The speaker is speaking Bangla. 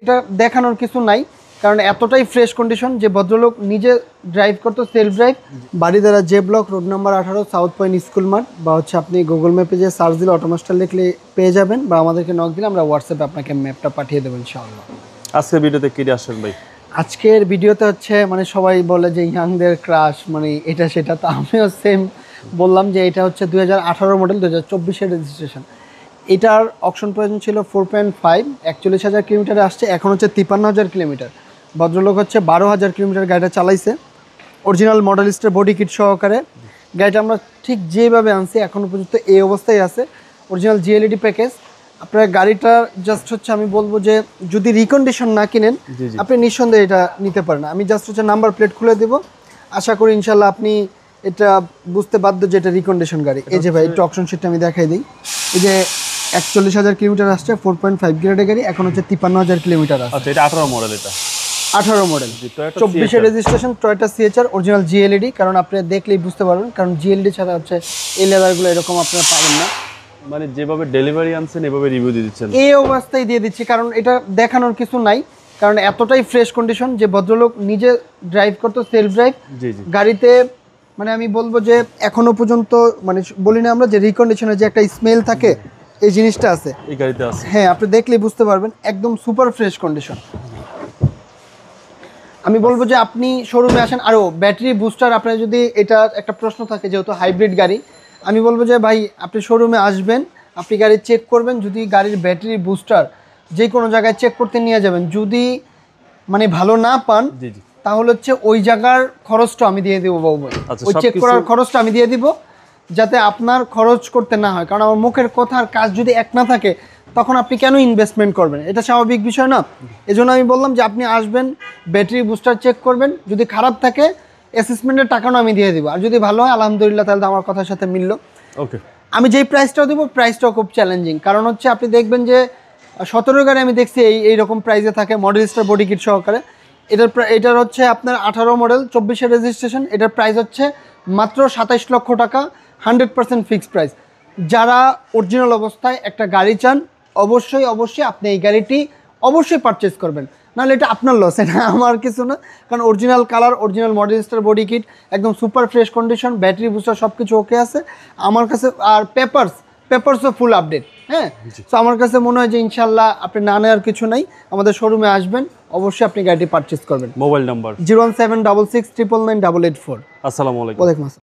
এটা দেখানোর কিছু নাই, কারণ এতটাই ফ্রেশ কন্ডিশন যে ভদ্রলোক নিজে ড্রাইভ করতো, self drive. Baridhara J block, road number 18, South Point school মাঠ, বা হচ্ছে আপনি গুগল ম্যাপে যে সার্চ দিলে অটোমাস্টার লিখলে পেয়ে যাবেন, বা আমাদেরকে নক দিলে আমরা হোয়াটসঅ্যাপে আপনাকে ম্যাপটা পাঠিয়ে দেবো ইনশাআল্লাহ। আজকের ভিডিওতে কি আসেন ভাই? আজকের ভিডিওতে হচ্ছে মানে সবাই বলে যে ইয়াংদের ক্রাশ মানে এটা সেটা, তো আমিও সেম বললাম যে এটা হচ্ছে 2018 মডেল, 2024-এর রেজিস্ট্রেশন। এটার অকশন প্রয়োজন ছিল 4.5, 41,000 কিলোমিটারে আসছে, এখন হচ্ছে 53,000 কিলোমিটার। ভদ্রলোক হচ্ছে 12,000 কিলোমিটার গাড়িটা চালাইছে, অরিজিনাল মডেলিস্টের বডি কিট সহকারে। গাড়িটা আমরা ঠিক যেভাবে আনছি এখনও পর্যন্ত এই অবস্থায় আছে, অরিজিনাল জিএলইডি প্যাকেজ। আপনার গাড়িটা জাস্ট হচ্ছে আমি বলবো যে যদি রিকন্ডিশন না কিনেন আপনি নিঃসন্দেহে এটা নিতে পারেন। আমি জাস্ট হচ্ছে নাম্বার প্লেট খুলে দেবো, আশা করি ইনশাল্লাহ আপনি এটা বুঝতে বাধ্য যে এটা রিকন্ডিশন গাড়ি। এই যে ভাই একটু অপশন শিটটা আমি দেখাই দিই। এই যে 41,000 কিলোমিটার আসছে, 4.5 গ্রেডের গাড়ি, এখন হচ্ছে 53,000 কিলোমিটার আছে। আচ্ছা, এটা 18 মডেল, এটা 18 মডেল, 24-এর registration, Toyota C H R, original G L E D. কারণ আপনি দেখলেই বুঝতে পারবেন, কারণ জিএলইডি ছাড়া হচ্ছে এই লেদারগুলো এরকম আপনারা পাবেন না। মানে যেভাবে ডেলিভারি আনছেন এভাবে রিভিউ দিয়ে দিচ্ছেন, এই অবস্থায় দিয়ে দিচ্ছি, কারণ এটা দেখানোর কিছু নাই, কারণ এতটাই ফ্রেশ কন্ডিশন যে ভদ্রলোক নিজে ড্রাইভ করতো, সেলফ ড্রাইভ গাড়িতে। মানে আমি বলবো যে এখনো পর্যন্ত মানে বলি না আমরা যে রিকন্ডিশনের যে একটা স্মেল থাকে, এই জিনিসটা আছে এই গাড়িতে আছে। হ্যাঁ, আপনি দেখলেই বুঝতে পারবেন, একদম সুপার ফ্রেশ কন্ডিশন। আমি বলবো যে আপনি শোরুমে আসেন। আরও ব্যাটারি বুস্টার, আপনার যদি এটা একটা প্রশ্ন থাকে যেহেতু হাইব্রিড গাড়ি, আমি বলবো যে ভাই আপনি শোরুমে আসবেন, আপনি গাড়ি চেক করবেন, যদি গাড়ির ব্যাটারি বুস্টার যে কোনো জায়গায় চেক করতে নিয়ে যাবেন, যদি মানে ভালো না পান তাহলে হচ্ছে ওই জায়গার খরচটা আমি দিয়ে দেবো বাবু ভাই, ওই চেক করার খরচটা আমি দিয়ে দিব, যাতে আপনার খরচ করতে না হয়। কারণ আমার মুখের কথার কাজ যদি এক না থাকে তখন আপনি কেন ইনভেস্টমেন্ট করবেন, এটা স্বাভাবিক বিষয় না। এজন্য আমি বললাম যে আপনি আসবেন, ব্যাটারি বুস্টার চেক করবেন, যদি খারাপ থাকে অ্যাসেসমেন্টের টাকাও আমি দিয়ে দিব, আর যদি ভালো হয় আলহামদুলিল্লাহ, তাহলে তো আমার কথার সাথে মিললো। ওকে, আমি যেই প্রাইসটাও দেবো, প্রাইসটাও খুব চ্যালেঞ্জিং, কারণ হচ্ছে আপনি দেখবেন যে 17 গাড়ি আমি দেখছি এইরকম প্রাইসে থাকে, মডেলিস্টার বডি কিট সহকারে। এটার হচ্ছে আপনার 18 মডেল, 24-এর রেজিস্ট্রেশন। এটার প্রাইস হচ্ছে মাত্র 27 লক্ষ টাকা, 100% ফিক্সড প্রাইস। যারা অরিজিনাল অবস্থায় একটা গাড়ি চান অবশ্যই আপনি এই গাড়িটি অবশ্যই পারচেস করবেন, নাহলে এটা আপনার লস, এটা আমার কিছু না। কারণ original colour, original modellista body kit, একদম super fresh condition, battery booster সব কিছু ওকে আছে আমার কাছে। আর পেপারসও ফুল আপডেট। হ্যাঁ, তো আমার কাছে মনে হয় যে ইনশাল্লাহ আপনি না নেওয়ার কিছু নাই, আমাদের শোরুমে আসবেন, অবশ্যই আপনি গাড়িটি পারচেস করবেন। Mobile number 01766 999 884। আসসালামু আলাইকুম। ওয়ালাইকুম আসসালাম।